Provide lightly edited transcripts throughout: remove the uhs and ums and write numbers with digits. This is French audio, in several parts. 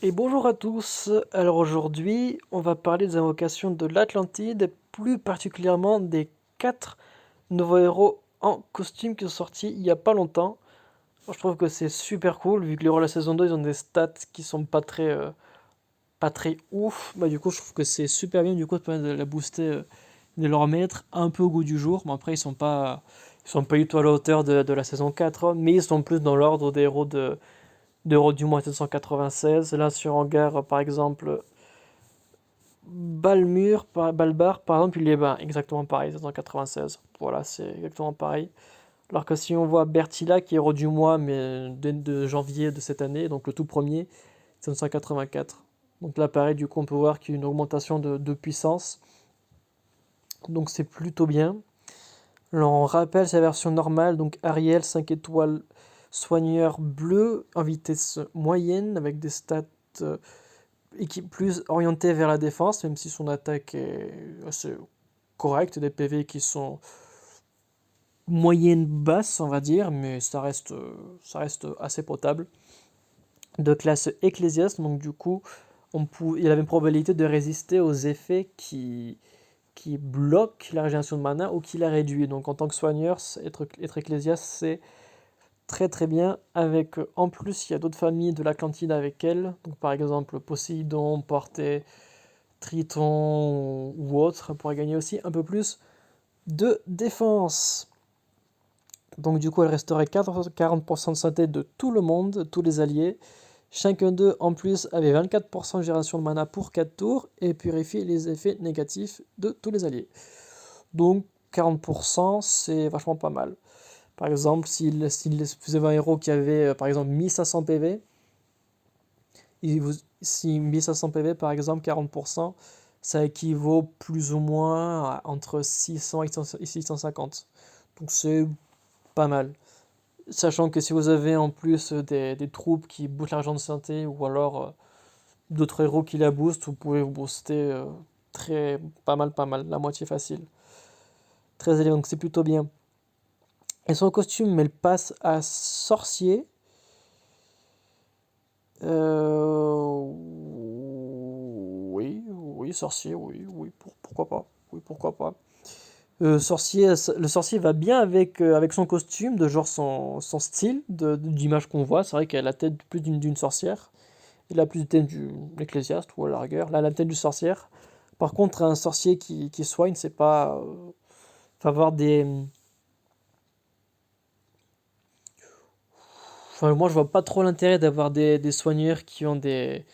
Et bonjour à tous. Alors aujourd'hui, on va parler des invocations de l'Atlantide, et plus particulièrement des 4 nouveaux héros en costume qui sont sortis il y a pas longtemps. Moi, je trouve que c'est super cool, vu que les héros de la saison 2, ils ont des stats qui sont pas très ouf. Bah, du coup, je trouve que c'est super bien, du coup, de permettre de la booster, de leur mettre un peu au goût du jour. Bon, après, ils sont pas du tout à la hauteur de la saison 4, hein, mais ils sont plus dans l'ordre des héros d'Euro du mois 796. Là, sur Hangar, par exemple, Balbar, par exemple, il est ben, exactement pareil, 796. Voilà, c'est exactement pareil. Alors que si on voit Bertilla, qui est héros du mois, mais de janvier de cette année, donc le tout premier, 784. Donc là, pareil, du coup, on peut voir qu'il y a une augmentation de puissance. Donc c'est plutôt bien. Là, on rappelle sa version normale, donc Ariel, 5 étoiles, soigneur bleu, en vitesse moyenne, avec des stats plus orientées vers la défense, même si son attaque est assez correcte, des PV qui sont moyenne basse, on va dire, mais ça reste assez potable. De classe Ecclésiaste, donc du coup, il avait une probabilité de résister aux effets qui bloquent la régénération de mana ou qui la réduit. Donc en tant que soigneur, être Ecclésiaste, c'est très très bien. Avec en plus, il y a d'autres familles de l'Atlantide avec elle. Donc par exemple, Poséidon, Portée, Triton ou autre, pourrait gagner aussi un peu plus de défense. Donc du coup, elle resterait 40% de santé de tout le monde, tous les alliés. Chacun d'eux, en plus, avait 24% de génération de mana pour 4 tours et purifie les effets négatifs de tous les alliés. Donc 40%, c'est vachement pas mal. Par exemple, s'il faisait un héros qui avait, par exemple, 1500 PV, si 1500 PV, par exemple, 40%, ça équivaut plus ou moins à entre 600 et 650. Donc c'est pas mal. Sachant que si vous avez en plus des troupes qui boostent l'argent de santé ou alors d'autres héros qui la boostent, vous pouvez vous booster pas mal, la moitié facile. Très élevé, donc c'est plutôt bien. Et son costume, elle passe à sorcier. Oui, sorcier, pourquoi pas. Oui, pourquoi pas. Le sorcier va bien avec son costume, de genre son style d'image qu'on voit. C'est vrai qu'elle a la tête plus d'une sorcière. Il a plus de tête du l'ecclésiaste ou à la rigueur. Là, la tête du sorcière. Par contre, un sorcier qui soigne, c'est pas. Va avoir des. Enfin, moi, je vois pas trop l'intérêt d'avoir des soigneurs qui ont des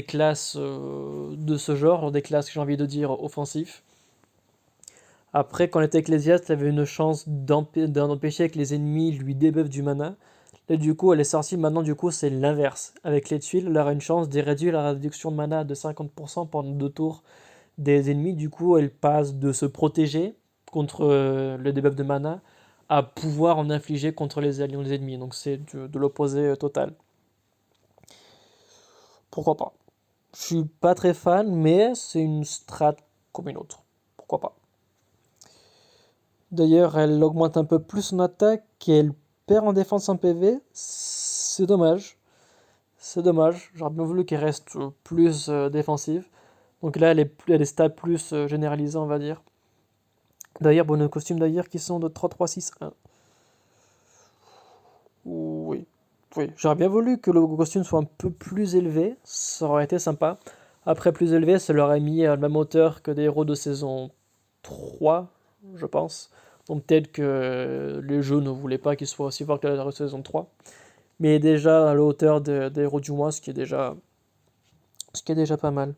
classes de ce genre, des classes, j'ai envie de dire, offensifs. Après, quand elle était ecclésiaste, elle avait une chance d'empêcher que les ennemis lui débuffent du mana. Là, du coup, elle est sortie. Maintenant, du coup, c'est l'inverse. Avec les tuiles, elle aura une chance de réduire la réduction de mana de 50% pendant 2 tours des ennemis. Du coup, elle passe de se protéger contre le debuff de mana à pouvoir en infliger contre les alliés ou les ennemis. Donc, c'est de l'opposé total. Pourquoi pas? Je suis pas très fan, mais c'est une strat comme une autre. Pourquoi pas? D'ailleurs, elle augmente un peu plus son attaque et elle perd en défense en PV. C'est dommage. C'est dommage. J'aurais bien voulu qu'elle reste plus défensive. Donc là, elle est stat plus généralisée, on va dire. D'ailleurs, bon, costumes d'ailleurs qui sont de 3-3-6-1. Oui. Oui. J'aurais bien voulu que le costume soit un peu plus élevé. Ça aurait été sympa. Après, plus élevé, ça leur a mis à la même hauteur que des héros de saison 3, je pense. Donc peut-être que les jeux ne voulaient pas qu'il soit aussi fort que la saison 3. Mais déjà à la hauteur des héros du mois, ce qui est déjà pas mal.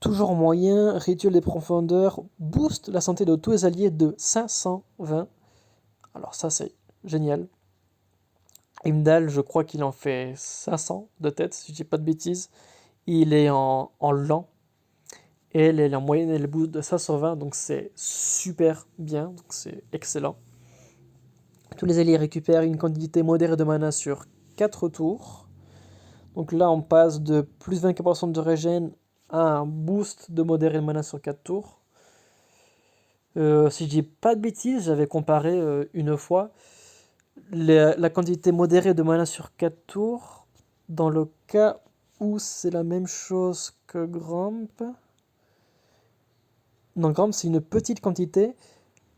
Toujours moyen, rituel des profondeurs, booste la santé de tous les alliés de 520. Alors ça c'est génial. Imdal, je crois qu'il en fait 500 de tête, si je dis pas de bêtises. Il est en lent. Et elle est en moyenne, elle booste de 520, donc c'est super bien, donc c'est excellent. Tous les alliés récupèrent une quantité modérée de mana sur 4 tours. Donc là, on passe de plus 24% de régène à un boost de modéré de mana sur 4 tours. Si je dis pas de bêtises, j'avais comparé une fois la quantité modérée de mana sur 4 tours. Dans le cas où c'est la même chose que Gromp. Non, Gromp, c'est une petite quantité.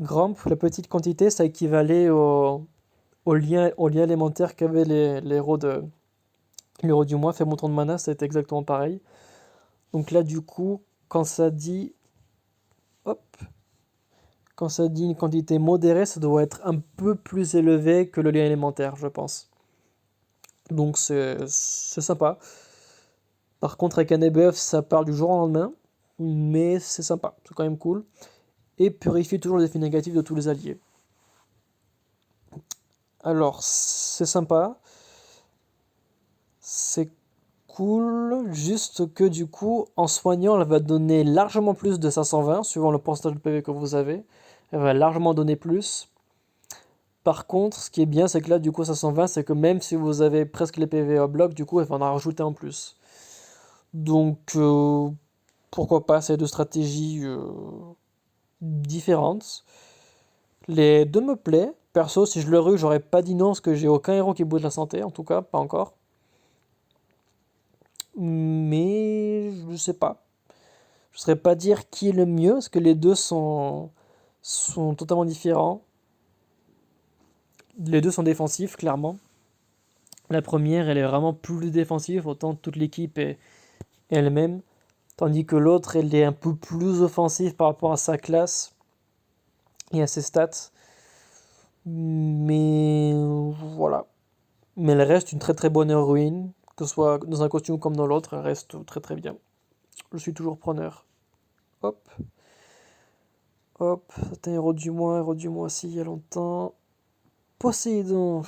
Gromp, la petite quantité, ça équivalait au lien élémentaire qu'avaient les héros du mois. Fait mon tour de mana, c'était exactement pareil. Donc là, du coup, quand ça dit. Hop. Quand ça dit une quantité modérée, ça doit être un peu plus élevé que le lien élémentaire, je pense. Donc c'est sympa. Par contre, avec un EBF, ça part du jour au lendemain, mais c'est sympa, c'est quand même cool. Et purifie toujours les effets négatifs de tous les alliés. Alors, c'est sympa, c'est cool, juste que du coup, en soignant, elle va donner largement plus de 520, suivant le pourcentage de PV que vous avez. Elle va largement donner plus. Par contre, ce qui est bien, c'est que là, du coup, 520, c'est que même si vous avez presque les PV au bloc, du coup, elle va en rajouter en plus. Donc, pourquoi pas, c'est deux stratégies différentes. Les deux me plaisent. Perso, si je l'aurais eu, j'aurais pas dit non, parce que j'ai aucun héros qui bouge la santé, en tout cas, pas encore. Mais je sais pas. Je ne saurais pas dire qui est le mieux, parce que les deux sont totalement différents. Les deux sont défensifs, clairement. La première, elle est vraiment plus défensive, autant toute l'équipe est elle-même. Tandis que l'autre, elle est un peu plus offensive par rapport à sa classe et à ses stats. Mais voilà. Mais elle reste une très très bonne héroïne, que ce soit dans un costume comme dans l'autre, elle reste très très bien. Je suis toujours preneur. Hop, hop, c'est un héros du mois aussi il y a longtemps. Poséidon,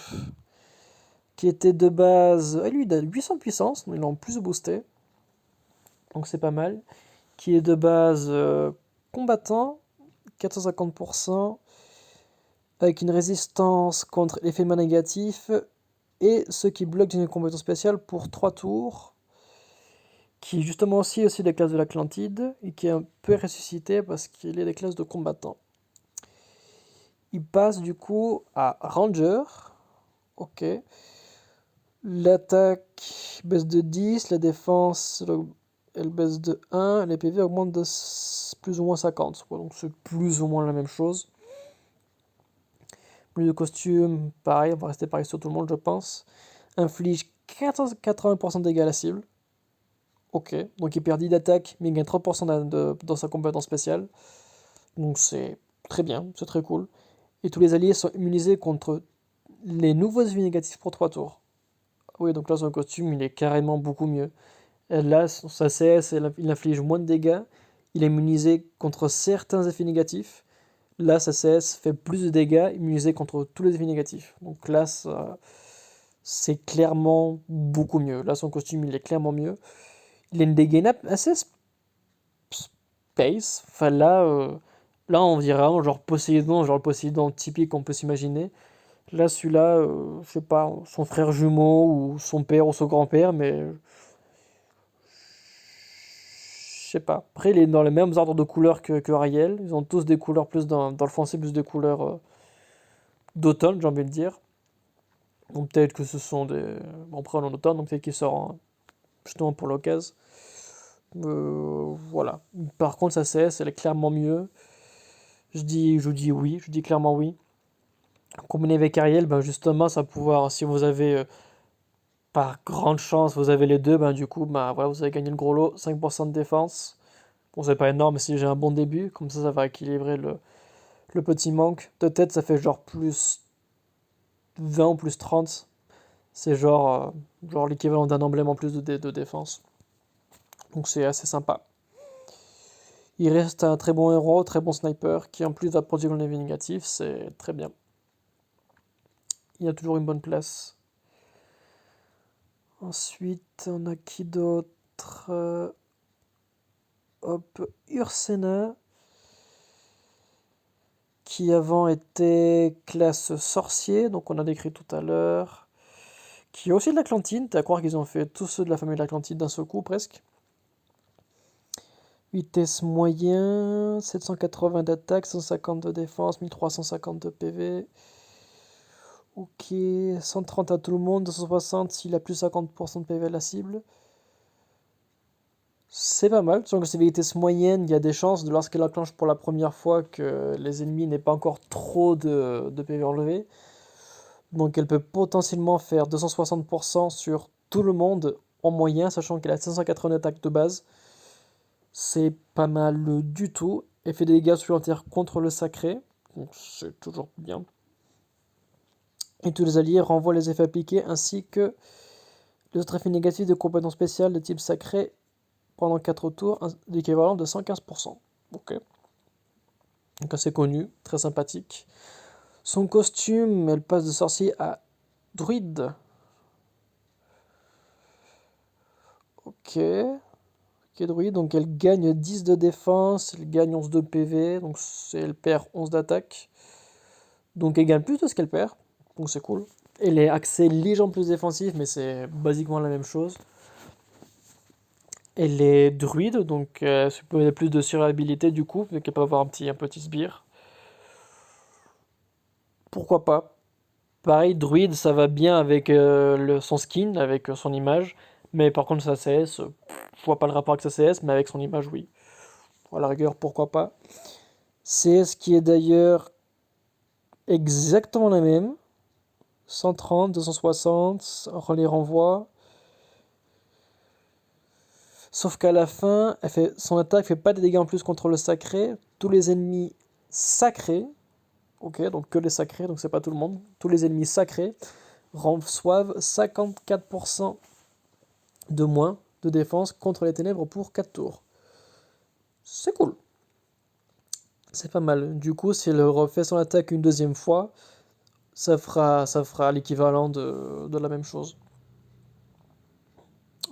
qui était de base. Ah, lui, il a 800 de puissance, mais il l'a en plus boosté. Donc c'est pas mal. Qui est de base combattant, 450%, avec une résistance contre l'effet négatif, et ceux qui bloquent une compétence spéciale pour 3 tours, qui est justement aussi des classes de l'Atlantide, et qui est un peu ressuscité parce qu'il est des classes de combattants. Il passe du coup à Ranger, ok. L'attaque baisse de 10, la défense elle baisse de 1, les PV augmentent de plus ou moins 50. Donc c'est plus ou moins la même chose. Plus de costumes, pareil, on va rester pareil sur tout le monde, je pense. Inflige 80% de dégâts à la cible. Ok, donc il perd 10 d'attaque, mais il gagne 30% dans sa compétence spéciale. Donc c'est très bien, c'est très cool. Et tous les alliés sont immunisés contre les nouveaux effets négatifs pour 3 tours. Oui, donc là son costume il est carrément beaucoup mieux. Et là, sa CS, il inflige moins de dégâts. Il est immunisé contre certains effets négatifs. Là, sa CS fait plus de dégâts, immunisé contre tous les effets négatifs. Donc là, c'est clairement beaucoup mieux. Là, son costume, il est clairement mieux. Il a une dégaine assez space. Enfin, là, on dirait vraiment genre Poséidon, genre le Poséidon typique qu'on peut s'imaginer. Là, celui-là, je sais pas, son frère jumeau, ou son père, ou son grand-père, mais je sais pas. Après, il est dans les mêmes ordres de couleurs que Ariel. Ils ont tous des couleurs plus dans le foncé, plus des couleurs d'automne, j'ai envie de dire. Donc peut-être que ce sont des. Bon, après, on est en automne, donc peut-être qu'il sort justement pour l'occasion. Voilà. Par contre, sa CS, elle est clairement mieux. Je dis oui, je dis clairement oui. Combiné avec Ariel, ben justement, ça va pouvoir, si vous avez, par grande chance, vous avez les deux, ben du coup, ben voilà, vous avez gagné le gros lot, 5% de défense. Bon, c'est pas énorme, mais si j'ai un bon début, comme ça va équilibrer le petit manque. De tête, ça fait genre plus 20 ou plus 30. C'est genre l'équivalent d'un emblème en plus de défense. Donc c'est assez sympa. Il reste un très bon héros, très bon sniper, qui en plus va produire le level négatif, c'est très bien. Il a toujours une bonne place. Ensuite, on a qui d'autre? Hop, Ursena, qui avant était classe sorcier, donc on a décrit tout à l'heure. Qui est aussi de l'Atlantide, t'as à croire qu'ils ont fait tous ceux de la famille de l'Atlantide d'un seul coup presque. Vitesse moyen, 780 d'attaque, 150 de défense, 1350 de PV. Ok, 130 à tout le monde, 260 s'il a plus 50% de PV à la cible. C'est pas mal, sachant que c'est vitesse moyenne, il y a des chances, lorsqu'elle enclenche pour la première fois, que les ennemis n'aient pas encore trop de PV enlevés. Donc elle peut potentiellement faire 260% sur tout le monde en moyen, sachant qu'elle a 580 attaques de base. C'est pas mal du tout. Elle fait des dégâts supplémentaires contre le sacré, donc c'est toujours bien. Et tous les alliés renvoient les effets appliqués ainsi que les autres effets négatifs de compétences spéciales de type sacré pendant 4 tours, l'équivalent de 115%. Ok. Donc assez connu, très sympathique. Son costume, elle passe de sorcier à druide. Ok. Ok, druide, donc elle gagne 10 de défense, elle gagne 11 de PV, donc elle perd 11 d'attaque. Donc elle gagne plus de ce qu'elle perd, donc c'est cool. Elle est axée légèrement plus défensif, mais c'est basiquement la même chose. Elle est druide, donc ça peut avoir plus de survivabilité du coup, donc elle peut avoir un petit sbire. Pourquoi pas? Pareil, druide, ça va bien avec son skin, avec son image, mais par contre sa CS, je vois pas le rapport avec sa CS, mais avec son image, oui. À la rigueur, pourquoi pas? CS qui est d'ailleurs exactement la même, 130, 260, on les renvoie. Sauf qu'à la fin, son attaque fait pas de dégâts en plus contre le sacré. Tous les ennemis sacrés, ok, donc que les sacrés, donc c'est pas tout le monde, tous les ennemis sacrés reçoivent 54% de moins de défense contre les ténèbres pour 4 tours. C'est cool. C'est pas mal. Du coup, si elle refait son attaque une deuxième fois, ça fera l'équivalent de la même chose.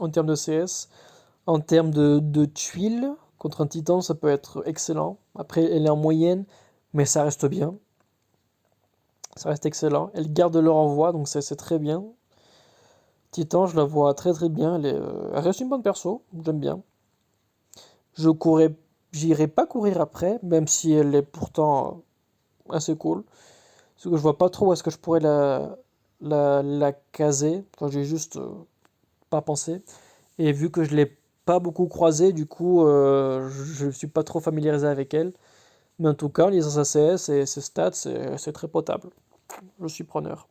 En termes de CS, en termes de tuiles, contre un titan, ça peut être excellent. Après, elle est en moyenne, mais ça reste bien. Ça reste excellent. Elle garde le renvoi, donc c'est très bien. Titan, je la vois très très bien. Elle reste une bonne perso, j'aime bien. Je courrais, j'irai pas courir après, même si elle est pourtant assez cool. Parce que je vois pas trop où est-ce que je pourrais la caser. Enfin, j'ai juste pas pensé. Et vu que je l'ai pas beaucoup croisée, du coup, je ne suis pas trop familiarisé avec elle. Mais en tout cas, en lisant sa CS et ses stats, c'est très potable. Je suis preneur.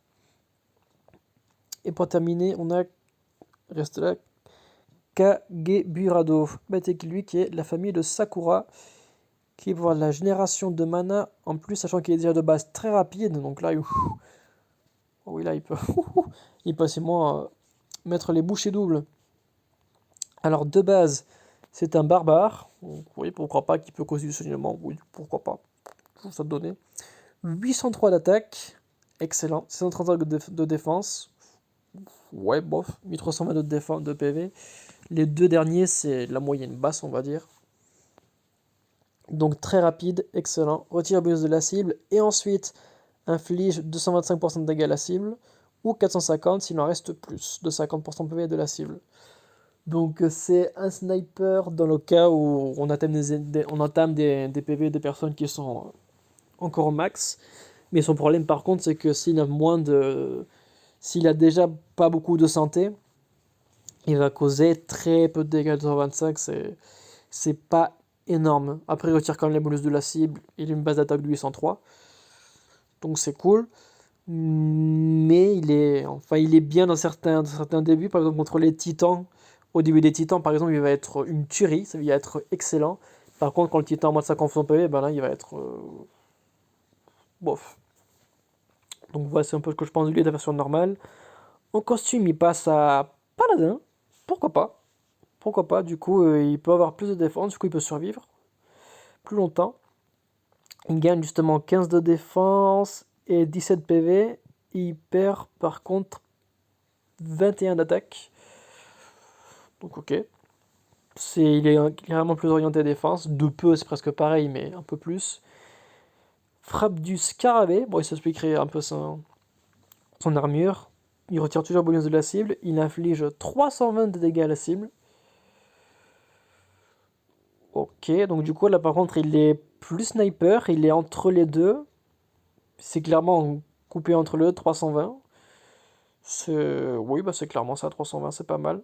Et pour terminer, on a, reste là, Kageburado. Bah, c'est lui qui est la famille de Sakura, qui va avoir la génération de mana en plus, sachant qu'il est déjà de base très rapide. Donc là, oh oui, là il peut, il peut facilement mettre les bouchées doubles. Alors de base, c'est un barbare. Donc, oui, pourquoi pas, qui peut causer du saignement. Oui, pourquoi pas. Je trouve ça donné. 803 d'attaque. Excellent. 635 de défense. Ouais, bof. 1320 de défense de PV. Les deux derniers, c'est la moyenne basse, on va dire. Donc très rapide, excellent. Retire bonus de la cible. Et ensuite, inflige 225% de dégâts à la cible. Ou 450 s'il en reste plus de 50% de PV de la cible. Donc c'est un sniper dans le cas où on entame des PV de personnes qui sont encore au max. Mais son problème par contre c'est que s'il a déjà pas beaucoup de santé, il va causer très peu de dégâts. 225, c'est pas énorme. Après il retire quand même les bonus de la cible, il a une base d'attaque de 803. Donc c'est cool. Mais il est bien dans certains débuts, par exemple contre les titans. Au début des titans, par exemple, il va être une tuerie, ça va être excellent. Par contre, quand le titan a moins de 50% PV, ben là, il va être bof. Donc voilà, c'est un peu ce que je pense de lui, de la version normale. En costume, il passe à paladin. Pourquoi pas? Pourquoi pas? Du coup, il peut avoir plus de défense, du coup, il peut survivre plus longtemps. Il gagne justement 15 de défense et 17 PV. Il perd par contre 21 d'attaque. Donc ok. Il est clairement plus orienté défense. De peu, c'est presque pareil, mais un peu plus. Frappe du scarabée. Bon, il s'expliquerait un peu son armure. Il retire toujours bonus de la cible. Il inflige 320 de dégâts à la cible. Ok, donc du coup, là par contre, il est plus sniper. Il est entre les deux. C'est clairement coupé entre les deux, 320. Oui, bah c'est clairement ça, 320, c'est pas mal.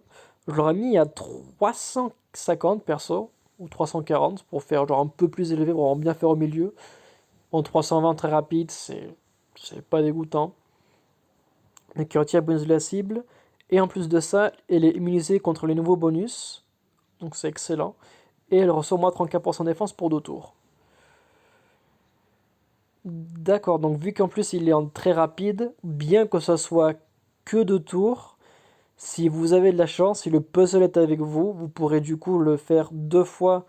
Je l'aurais mis à 350 perso, ou 340, pour faire genre un peu plus élevé, pour vraiment bien faire au milieu. En 320 très rapide, c'est pas dégoûtant. Mais qui retire le bonus de la cible. Et en plus de ça, elle est immunisée contre les nouveaux bonus. Donc c'est excellent. Et elle reçoit au moins 34% de défense pour 2 tours. D'accord, donc vu qu'en plus il est en très rapide, bien que ce soit que 2 tours, si vous avez de la chance, si le puzzle est avec vous, vous pourrez du coup le faire 2 fois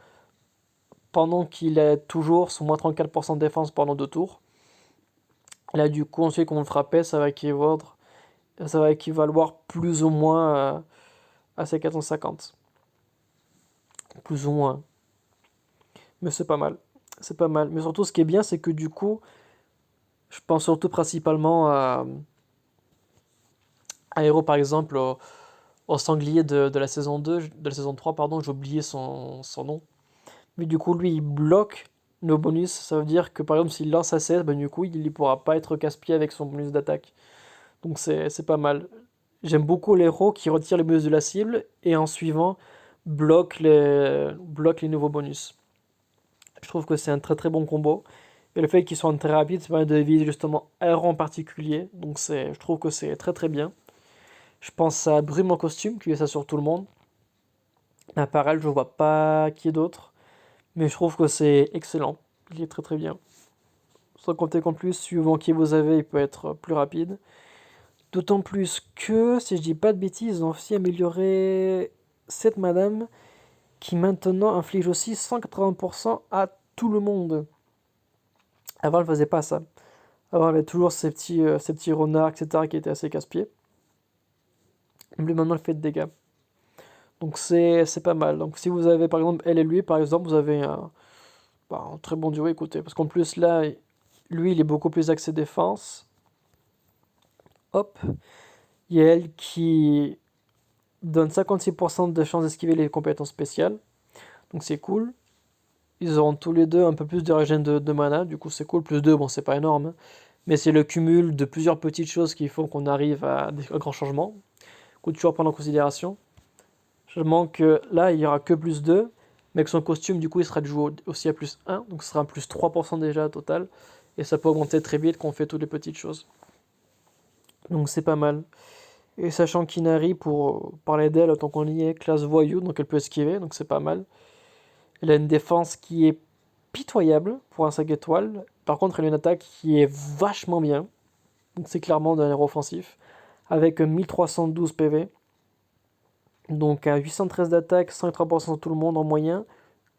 pendant qu'il est toujours sous moins 34% de défense pendant 2 tours. Là du coup ensuite quand vous le frappez, ça va équivaloir plus ou moins à ces 450. Plus ou moins. Mais c'est pas mal. C'est pas mal. Mais surtout ce qui est bien c'est que du coup, je pense surtout principalement à Hero par exemple, au sanglier de la saison 2, de la saison 3, pardon, j'ai oublié son nom. Mais du coup, lui, il bloque nos bonus. Ça veut dire que par exemple, s'il lance sa CS, ben, du coup, il ne pourra pas être casse-pied avec son bonus d'attaque. Donc c'est pas mal. J'aime beaucoup l'héros qui retire les bonus de la cible et en suivant, bloque les nouveaux bonus. Je trouve que c'est un très très bon combo. Et le fait qu'il soit très rapide, ça permet de viser justement un rang en particulier. Donc je trouve que c'est très très bien. Je pense à Brume en costume, qui fait ça sur tout le monde. Apparel, je vois pas qui est d'autre. Mais je trouve que c'est excellent. Il est très très bien. Sans compter qu'en plus, suivant qui vous avez, il peut être plus rapide. D'autant plus que, si je dis pas de bêtises, ils ont aussi amélioré cette madame qui maintenant inflige aussi 180% à tout le monde. Avant, elle faisait pas ça. Avant, elle avait toujours ces petits renards, etc., qui étaient assez casse-pieds. Lui, maintenant, elle fait de dégâts. Donc, c'est pas mal. Donc, si vous avez, par exemple, elle et lui, par exemple, vous avez un très bon duo, écoutez. Parce qu'en plus, là, lui, il est beaucoup plus axé défense. Hop. Il y a elle qui donne 56% de chance d'esquiver les compétences spéciales. Donc c'est cool. Ils auront tous les deux un peu plus de régène de mana. Du coup, c'est cool. Plus 2, bon, c'est pas énorme, hein. Mais c'est le cumul de plusieurs petites choses qui font qu'on arrive à des grands changements. Faut toujours prendre en considération. Seulement que là, il y aura que plus 2. Mais que son costume, du coup, il sera joué aussi à plus 1. Donc ce sera un plus 3% déjà au total. Et ça peut augmenter très vite quand on fait toutes les petites choses. Donc c'est pas mal. Et sachant qu'Inari, pour parler d'elle, tant qu'on y est, classe voyou, donc elle peut esquiver, donc c'est pas mal. Elle a une défense qui est pitoyable pour un 5 étoiles. Par contre, elle a une attaque qui est vachement bien. Donc c'est clairement d'un héros offensif. Avec 1312 PV. Donc à 813 d'attaque, 103% de tout le monde en moyen.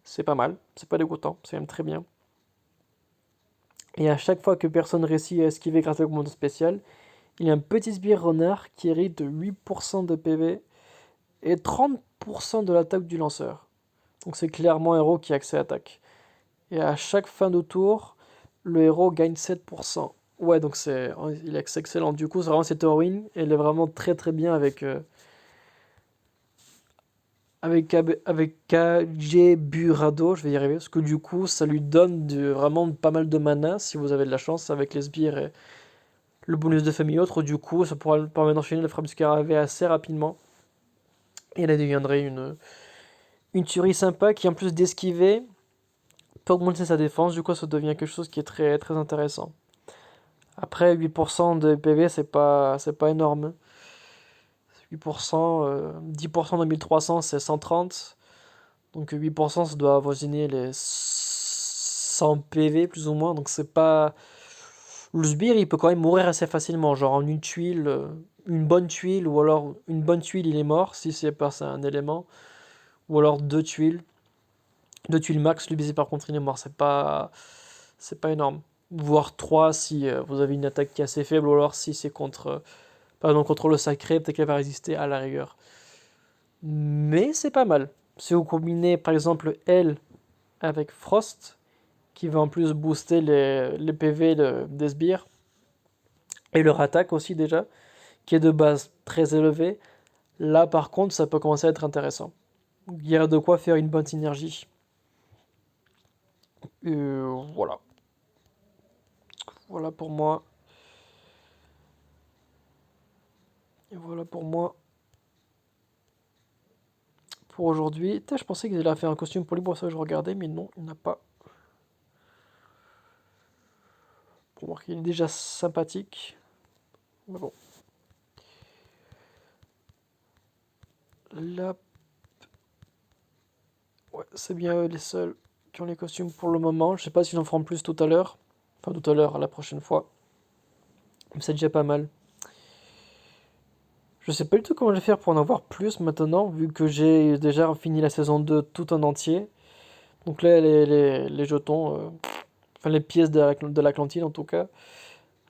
C'est pas mal, c'est pas dégoûtant, c'est même très bien. Et à chaque fois que personne réussit à esquiver grâce à l'augmentation spéciale, il y a un petit sbire renard qui hérite de 8% de PV et 30% de l'attaque du lanceur. Donc c'est clairement un héros qui a accès à l'attaque. Et à chaque fin de tour, le héros gagne 7%. Ouais, donc il est excellent. Du coup, c'est vraiment cette héroïne, elle est vraiment très très bien avec Kageburado, je vais y arriver, parce que du coup, ça lui donne vraiment pas mal de mana, si vous avez de la chance, avec les sbires et le bonus de famille autre. Du coup, ça pourra permettre d'enchaîner le frappe scarabée assez rapidement. Et elle deviendrait une tuerie sympa qui, en plus d'esquiver, peut augmenter sa défense. Du coup, ça devient quelque chose qui est très, très intéressant. Après, 8% de PV, c'est pas énorme. 8%, 10% de 1300, c'est 130. Donc 8%, ça doit avoisiner les 100 PV, plus ou moins. Donc c'est pas... Le sbire, il peut quand même mourir assez facilement. Genre en une tuile, une bonne tuile, ou alors une bonne tuile, il est mort, si c'est pas un élément. Ou alors 2 tuiles. 2 tuiles max, le baiser par contre il est mort, c'est pas énorme. Voire 3 si vous avez une attaque qui est assez faible, ou alors si c'est par exemple contre le sacré, peut-être qu'elle va résister à la rigueur. Mais c'est pas mal. Si vous combinez par exemple elle avec Frost, qui va en plus booster les PV des sbires, et leur attaque aussi déjà, qui est de base très élevée, là par contre ça peut commencer à être intéressant. Il y a de quoi faire une bonne synergie. Voilà. Voilà pour moi. Et voilà pour moi, pour aujourd'hui. Je pensais qu'il allait faire un costume pour lui, pour ça que je regardais, mais non, il n'a pas. Pour voir qu'il est déjà sympathique. Mais bon. Là, ouais, c'est bien eux les seuls qui ont les costumes pour le moment. Je sais pas s'ils en feront plus tout à l'heure. Enfin, tout à l'heure, la prochaine fois. Mais c'est déjà pas mal. Je sais pas du tout comment je vais faire pour en avoir plus maintenant, vu que j'ai déjà fini la saison 2 tout en entier. Donc là, les jetons, enfin les pièces de l'Atlantide en tout cas.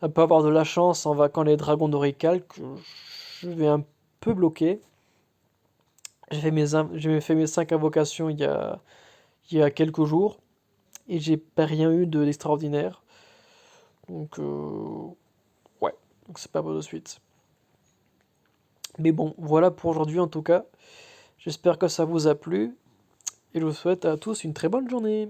À pas avoir de la chance en vaquant les dragons d'Orichalque, je vais un peu bloquer. J'ai fait mes 5 invocations il y a quelques jours et j'ai pas rien eu d'extraordinaire. Donc, ouais, donc c'est pas bon de suite. Mais bon, voilà pour aujourd'hui en tout cas. J'espère que ça vous a plu et je vous souhaite à tous une très bonne journée.